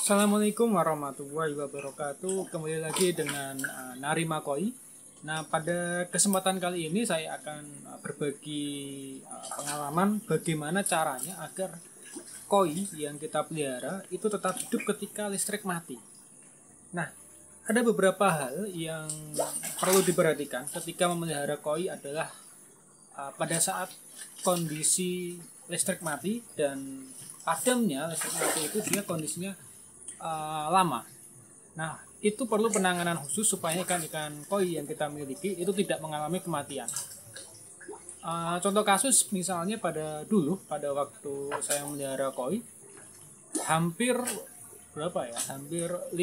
Assalamualaikum warahmatullahi wabarakatuh. Kembali lagi dengan Narima Koi. Nah, pada kesempatan kali ini saya akan berbagi pengalaman bagaimana caranya agar koi yang kita pelihara itu tetap hidup ketika listrik mati. Nah, ada beberapa hal yang perlu diperhatikan ketika memelihara koi adalah pada saat kondisi listrik mati dan padamnya listrik mati itu dia kondisinya lama. Nah, itu perlu penanganan khusus supaya ikan-ikan koi yang kita miliki itu tidak mengalami kematian. Contoh kasus misalnya pada waktu saya melihara koi, hampir hampir 50%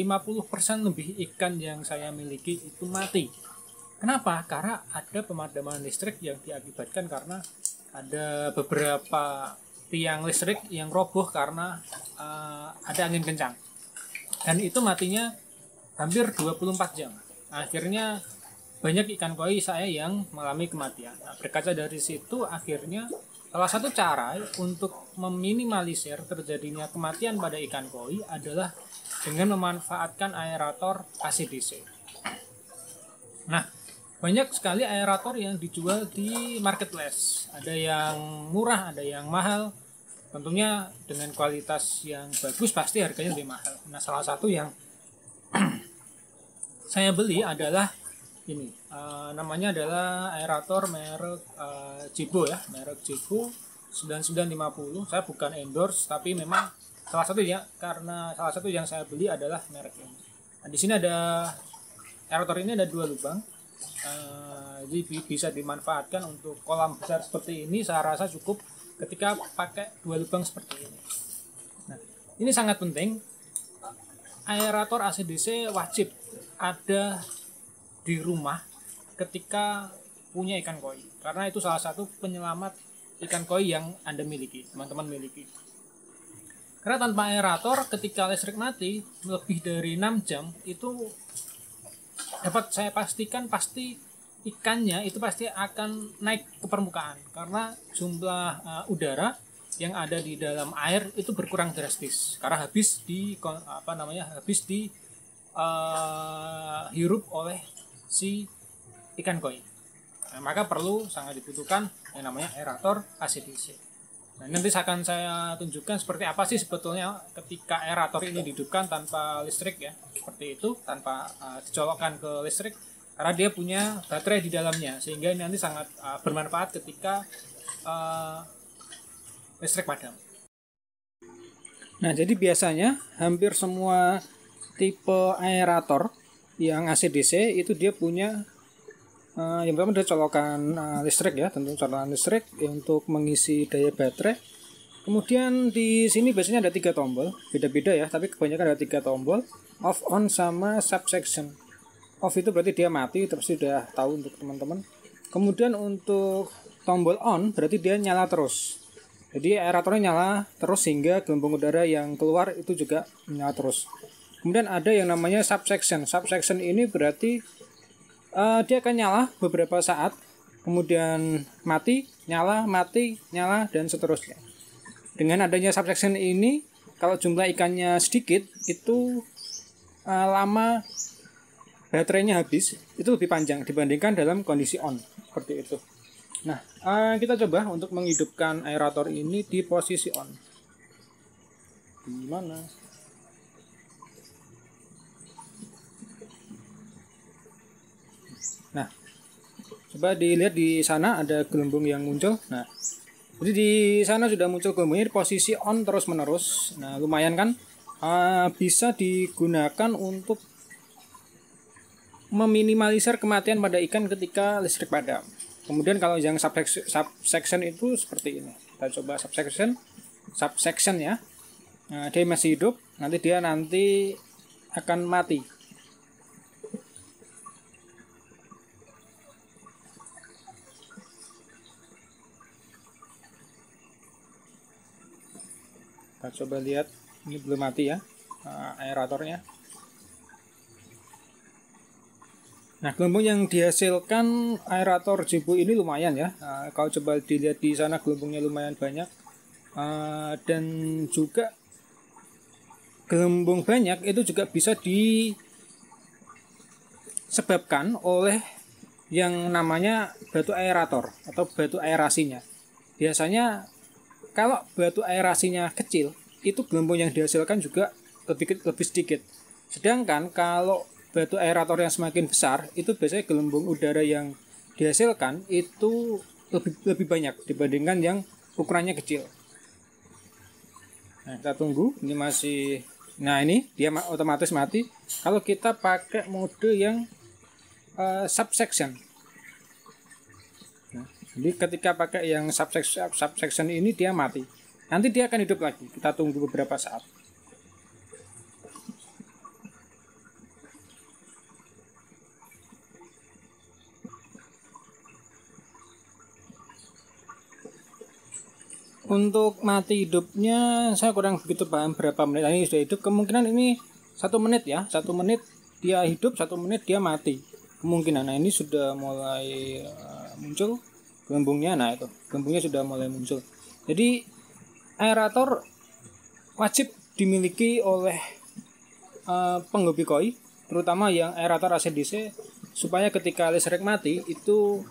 lebih ikan yang saya miliki itu mati. Kenapa? Karena ada pemadaman listrik yang diakibatkan karena ada beberapa tiang listrik yang roboh karena ada angin kencang. Dan itu matinya hampir 24 jam. Akhirnya banyak ikan koi saya yang mengalami kematian. Nah, berkaca dari situ akhirnya salah satu cara untuk meminimalisir terjadinya kematian pada ikan koi adalah dengan memanfaatkan aerator AC/DC. Nah, banyak sekali aerator yang dijual di marketplace. Ada yang murah, ada yang mahal. Tentunya dengan kualitas yang bagus pasti harganya lebih mahal. Nah, salah satu yang saya beli adalah ini, namanya adalah aerator merek Jibo ya, merek Jibo 9950. Saya bukan endorse, tapi memang salah satu yang saya beli adalah merek ini. Nah, di sini ada aerator ini ada 2 lubang, jadi bisa dimanfaatkan untuk kolam besar seperti ini. Saya rasa cukup ketika pakai 2 lubang seperti ini. Nah, ini sangat penting. Aerator AC/DC wajib ada di rumah ketika punya ikan koi, karena itu salah satu penyelamat ikan koi yang Anda miliki, teman-teman miliki. Karena tanpa aerator ketika listrik mati lebih dari 6 jam itu dapat saya pastikan ikannya itu pasti akan naik ke permukaan karena jumlah udara yang ada di dalam air itu berkurang drastis karena habis hirup oleh si ikan koi. Nah, maka sangat dibutuhkan yang namanya aerator AC/DC. Nah, nanti akan saya tunjukkan seperti apa sih sebetulnya ketika aerator ini dihidupkan tanpa listrik ya, seperti itu, tanpa dicolokkan ke listrik. Karena dia punya baterai di dalamnya, sehingga ini nanti sangat bermanfaat ketika listrik padam. Nah, jadi biasanya hampir semua tipe aerator yang AC/DC itu dia punya yang pertama ada colokan listrik ya, tentu colokan listrik untuk mengisi daya baterai. Kemudian di sini biasanya ada 3 tombol, beda-beda ya, tapi kebanyakan ada 3 tombol, off, on, sama subsection. Off itu berarti dia mati, itu pasti sudah tahu untuk teman-teman. Kemudian untuk tombol on berarti dia nyala terus. Jadi aeratornya nyala terus sehingga gelembung udara yang keluar itu juga nyala terus. Kemudian ada yang namanya subsection. Subsection ini berarti dia akan nyala beberapa saat, kemudian mati, nyala, dan seterusnya. Dengan adanya subsection ini, kalau jumlah ikannya sedikit, itu lama baterainya habis itu lebih panjang dibandingkan dalam kondisi on seperti itu. Nah, kita coba untuk menghidupkan aerator ini di posisi on. Gimana? Nah, coba dilihat di sana ada gelembung yang muncul. Nah, jadi di sana sudah muncul gelembungnya di posisi on terus menerus. Nah, lumayan kan? Bisa digunakan untuk meminimalisir kematian pada ikan ketika listrik padam. Kemudian kalau yang subsection itu seperti ini. Kita coba subsection ya. Nah, dia masih hidup, dia nanti akan mati. Kita coba lihat, ini belum mati ya aeratornya. Nah, gelembung yang dihasilkan aerator Jibo ini lumayan ya. Kalau coba dilihat di sana gelembungnya lumayan banyak. Dan juga gelembung banyak itu juga bisa disebabkan oleh yang namanya batu aerator atau batu aerasinya. Biasanya kalau batu aerasinya kecil, itu gelembung yang dihasilkan juga lebih sedikit. Sedangkan kalau batu aerator yang semakin besar, itu biasanya gelembung udara yang dihasilkan itu lebih banyak dibandingkan yang ukurannya kecil. Nah, kita tunggu, ini masih. Nah, ini dia otomatis mati kalau kita pakai mode yang subsection. Nah, jadi ketika pakai yang subsection ini dia mati. Nanti dia akan hidup lagi. Kita tunggu beberapa saat. Untuk mati hidupnya saya kurang begitu paham berapa menit. Ini sudah hidup, kemungkinan ini 1 menit ya. 1 menit dia hidup, 1 menit dia mati. Kemungkinan. Nah, ini sudah mulai muncul gelembungnya. Nah, itu gelembungnya sudah mulai muncul. Jadi aerator wajib dimiliki oleh penghobi koi, terutama yang aerator ACDC, supaya ketika listrik mati itu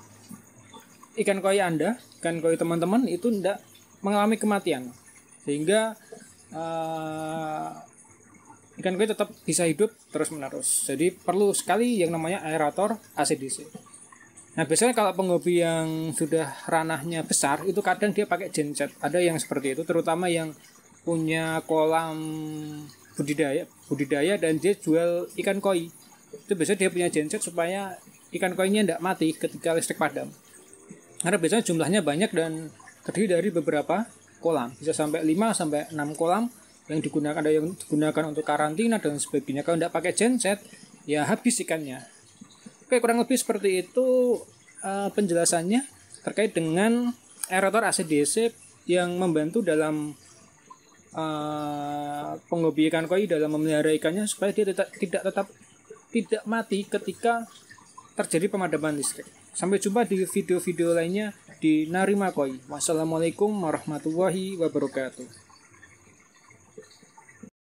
ikan koi Anda, ikan koi teman-teman itu tidak mengalami kematian, sehingga ikan koi tetap bisa hidup terus-menerus. Jadi perlu sekali yang namanya aerator ACDC. Nah, biasanya kalau penghobi yang sudah ranahnya besar itu kadang dia pakai genset. Ada yang seperti itu, terutama yang punya kolam budidaya dan dia jual ikan koi. Itu biasanya dia punya genset supaya ikan koinya tidak mati ketika listrik padam. Karena biasanya jumlahnya banyak dan terdiri dari beberapa kolam, bisa sampai 5 sampai 6 kolam yang digunakan, ada yang digunakan untuk karantina dan sebagainya. Kalau tidak pakai genset, ya habis ikannya. Oke, kurang lebih seperti itu penjelasannya terkait dengan aerator ACDC yang membantu dalam penghobi ikan koi dalam memelihara ikannya supaya dia tidak mati ketika terjadi pemadaman listrik. Sampai jumpa di video-video lainnya di Narima Koi. Wassalamualaikum warahmatullahi wabarakatuh.